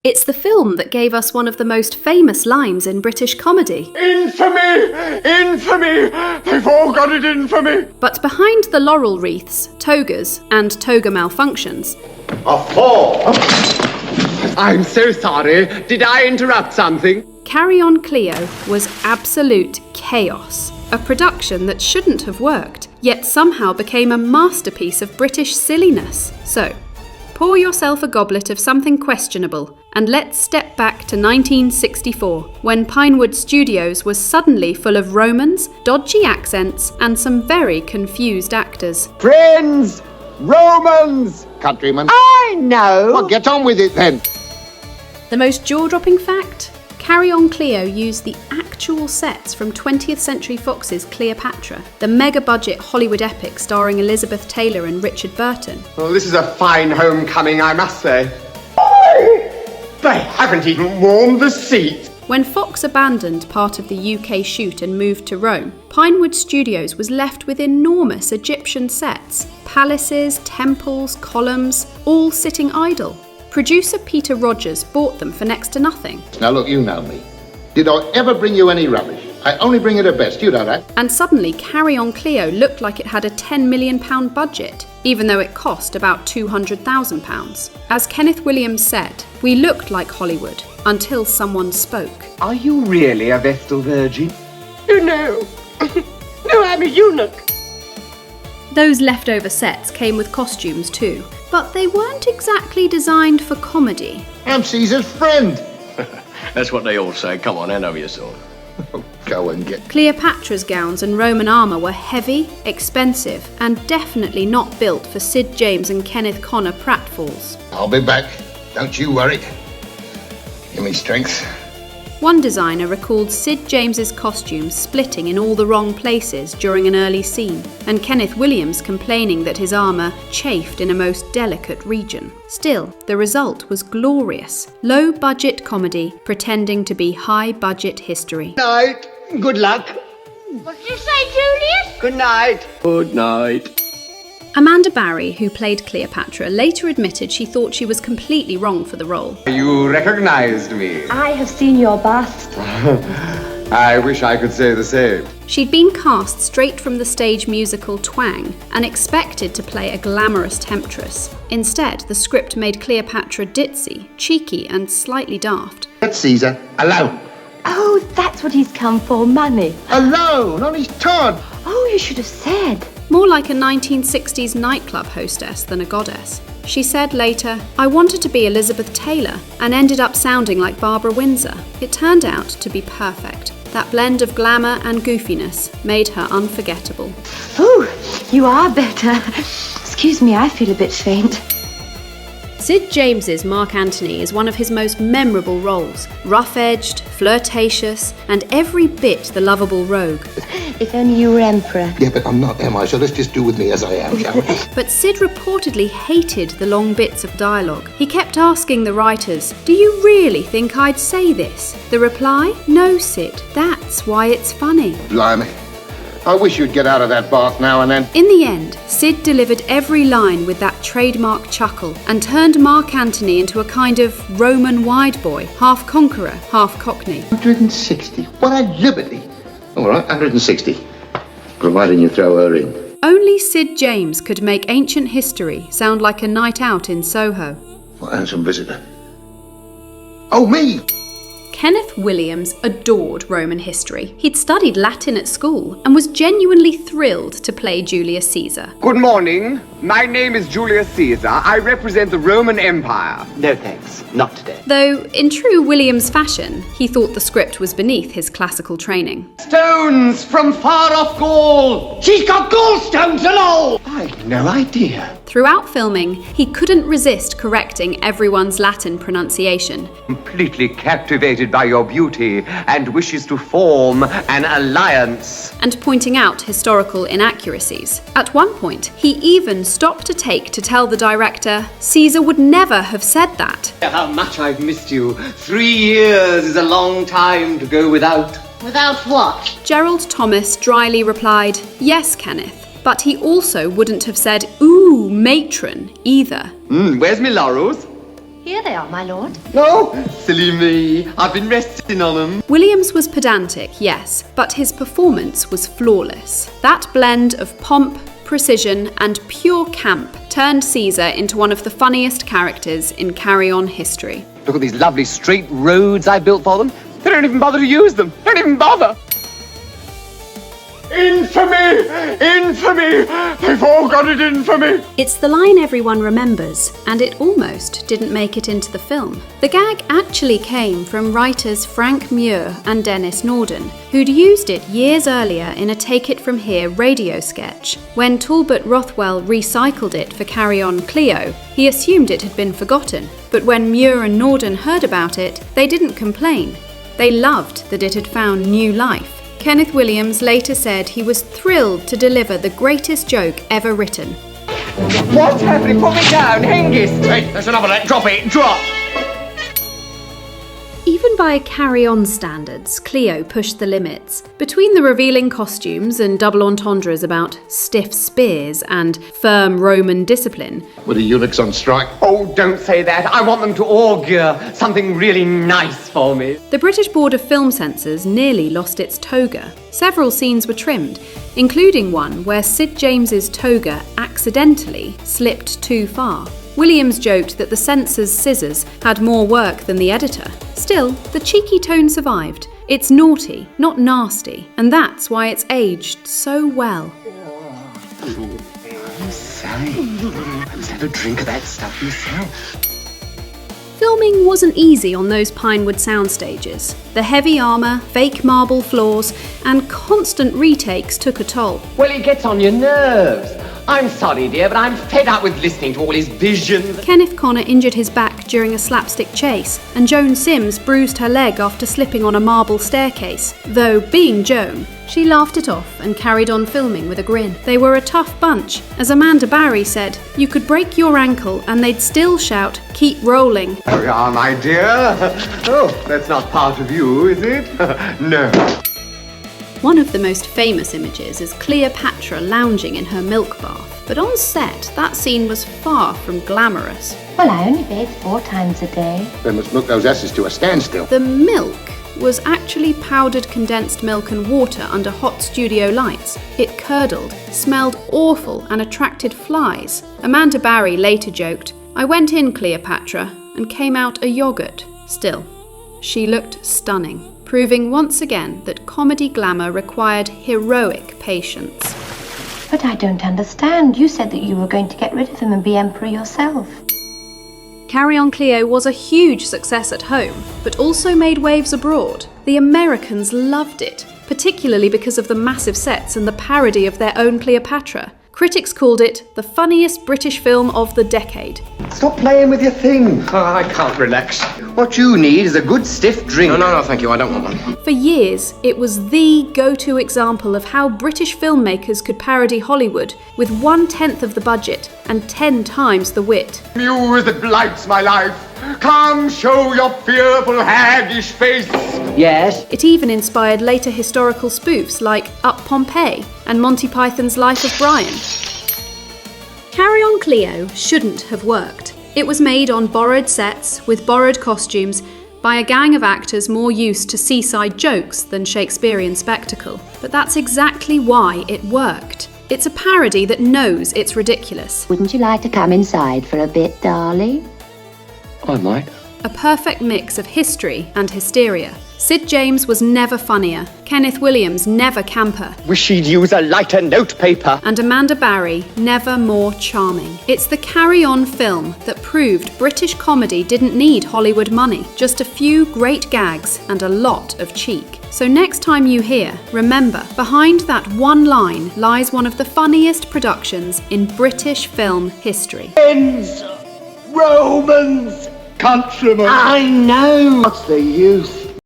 It's the film that gave us one of the most famous lines in British comedy. Infamy! Infamy! They've all got it infamy! But behind the laurel wreaths, togas, and toga malfunctions... A fall! I'm so sorry. Did I interrupt something? Carry On Cleo was absolute chaos. A production that shouldn't have worked, yet somehow became a masterpiece of British silliness. So, pour yourself a goblet of something questionable, and let's step back to 1964, when Pinewood Studios was suddenly full of Romans, dodgy accents, and some very confused actors. Friends! Romans! Countrymen. I know! Well, get on with it then. The most jaw-dropping fact? Carry On Cleo used the actual sets from 20th Century Fox's Cleopatra, the mega-budget Hollywood epic starring Elizabeth Taylor and Richard Burton. Well, this is a fine homecoming, I must say. They haven't even warmed the seat. When Fox abandoned part of the UK shoot and moved to Rome, Pinewood Studios was left with enormous Egyptian sets, palaces, temples, columns, all sitting idle. Producer Peter Rogers bought them for next to nothing. Now look, you know me. Did I ever bring you any rubbish? I only bring it at best, you know that. And suddenly Carry On Cleo looked like it had a £10 million budget, even though it cost about £200,000. As Kenneth Williams said, we looked like Hollywood until someone spoke. Are you really a Vestal Virgin? Oh, no. No, I'm a eunuch. Those leftover sets came with costumes too, but they weren't exactly designed for comedy. I'm Caesar's friend. That's what they all say. Come on, hand over your sword. Go and get... Cleopatra's gowns and Roman armour were heavy, expensive, and definitely not built for Sid James and Kenneth Connor pratfalls. I'll be back. Don't you worry. Give me strength. One designer recalled Sid James's costume splitting in all the wrong places during an early scene, and Kenneth Williams complaining that his armour chafed in a most delicate region. Still, the result was glorious. Low-budget comedy pretending to be high-budget history. Night. Good luck. What did you say, Julius? Good night. Good night. Amanda Barrie, who played Cleopatra, later admitted she thought she was completely wrong for the role. You recognized me. I have seen your bust. I wish I could say the same. She'd been cast straight from the stage musical Twang and expected to play a glamorous temptress. Instead, the script made Cleopatra ditzy, cheeky, and slightly daft. Get Caesar alone. Oh, that's what he's come for, money. Alone, on his Todd. Oh, you should have said. More like a 1960s nightclub hostess than a goddess. She said later, "I wanted to be Elizabeth Taylor and ended up sounding like Barbara Windsor." It turned out to be perfect. That blend of glamour and goofiness made her unforgettable. Ooh, you are better. Excuse me, I feel a bit faint. Sid James's Mark Antony is one of his most memorable roles. Rough-edged, flirtatious, and every bit the lovable rogue. If only you were emperor. Yeah, but I'm not, am I? So let's just do with me as I am, shall we? But Sid reportedly hated the long bits of dialogue. He kept asking the writers, "Do you really think I'd say this?" The reply, "No, Sid, that's why it's funny." Blimey. I wish you'd get out of that bath now and then. In the end, Sid delivered every line with that trademark chuckle and turned Mark Antony into a kind of Roman wide boy, half conqueror, half cockney. 160. What a liberty. All right, 160. Providing you throw her in. Only Sid James could make ancient history sound like a night out in Soho. What a handsome visitor. Oh, me! Kenneth Williams adored Roman history. He'd studied Latin at school and was genuinely thrilled to play Julius Caesar. Good morning. My name is Julius Caesar. I represent the Roman Empire. No thanks, not today. Though, in true Williams fashion, he thought the script was beneath his classical training. Stones from far off Gaul. She's got gallstones and all. I'd no idea. Throughout filming, he couldn't resist correcting everyone's Latin pronunciation. Completely captivated by your beauty and wishes to form an alliance. And pointing out historical inaccuracies. At one point, he even stopped a take to tell the director Caesar would never have said that. How much I've missed you. 3 years is a long time to go without. Without what? Gerald Thomas dryly replied, "Yes, Kenneth." But he also wouldn't have said, "Ooh, matron," either. Where's my laurels? Here they are, my lord. No, silly me. I've been resting on them. Williams was pedantic, yes, but his performance was flawless. That blend of pomp, precision, and pure camp turned Caesar into one of the funniest characters in Carry On history. Look at these lovely straight roads I built for them. They don't even bother to use them. Don't even bother. Infamy! Infamy! They've all got it in for me! It's the line everyone remembers, and it almost didn't make it into the film. The gag actually came from writers Frank Muir and Dennis Norden, who'd used it years earlier in a Take It From Here radio sketch. When Talbot Rothwell recycled it for Carry On Cleo, he assumed it had been forgotten, but when Muir and Norden heard about it, they didn't complain. They loved that it had found new life. Kenneth Williams later said he was thrilled to deliver the greatest joke ever written. What's happening? Put me down, Hengist. Hey, there's another let. Drop it. Drop. Even by Carry On standards, Cleo pushed the limits. Between the revealing costumes and double entendres about stiff spears and firm Roman discipline, Were the eunuchs on strike? Oh, don't say that. I want them to augur something really nice for me. the British Board of Film Censors nearly lost its toga. Several scenes were trimmed, including one where Sid James's toga accidentally slipped too far. Williams joked that the censor's scissors had more work than the editor. Still, the cheeky tone survived. It's naughty, not nasty, and that's why it's aged so well. Say, let's have a drink of that stuff yourself. Filming wasn't easy on those Pinewood sound stages. The heavy armour, fake marble floors, and constant retakes took a toll. Well, it gets on your nerves. I'm sorry, dear, but I'm fed up with listening to all his visions. Kenneth Connor injured his back during a slapstick chase, and Joan Sims bruised her leg after slipping on a marble staircase. Though, being Joan, she laughed it off and carried on filming with a grin. They were a tough bunch. As Amanda Barrie said, you could break your ankle and they'd still shout, "Keep rolling." There we are, my dear. Oh, that's not part of you, is it? No. One of the most famous images is Cleopatra lounging in her milk bath. But on set, that scene was far from glamorous. Well, I only bathe 4 times a day. They must milk those asses to a standstill. The milk was actually powdered condensed milk and water under hot studio lights. It curdled, smelled awful, and attracted flies. Amanda Barrie later joked, "I went in Cleopatra and came out a yogurt." Still, she looked stunning, proving once again that comedy glamour required heroic patience. But I don't understand. You said that you were going to get rid of him and be emperor yourself. Carry On Cleo was a huge success at home, but also made waves abroad. The Americans loved it, particularly because of the massive sets and the parody of their own Cleopatra. Critics called it the funniest British film of the decade. Stop playing with your thing. Oh, I can't relax. What you need is a good stiff drink. No, thank you. I don't want one. For years, it was the go-to example of how British filmmakers could parody Hollywood with 1/10 of the budget and 10 times the wit. Muse that blights my life. Come, show your fearful haggish face. Yes? It even inspired later historical spoofs like Up Pompeii and Monty Python's Life of Brian. Carry On Cleo shouldn't have worked. It was made on borrowed sets with borrowed costumes by a gang of actors more used to seaside jokes than Shakespearean spectacle. But that's exactly why it worked. It's a parody that knows it's ridiculous. Wouldn't you like to come inside for a bit, darling? I might. A perfect mix of history and hysteria. Sid James was never funnier, Kenneth Williams never camper, Wish he'd use a lighter notepaper. and Amanda Barrie never more charming. It's the Carry On film that proved British comedy didn't need Hollywood money, just a few great gags and a lot of cheek. So next time you hear, remember, behind that one line lies one of the funniest productions in British film history. Romans, countrymen. I know. What's the use?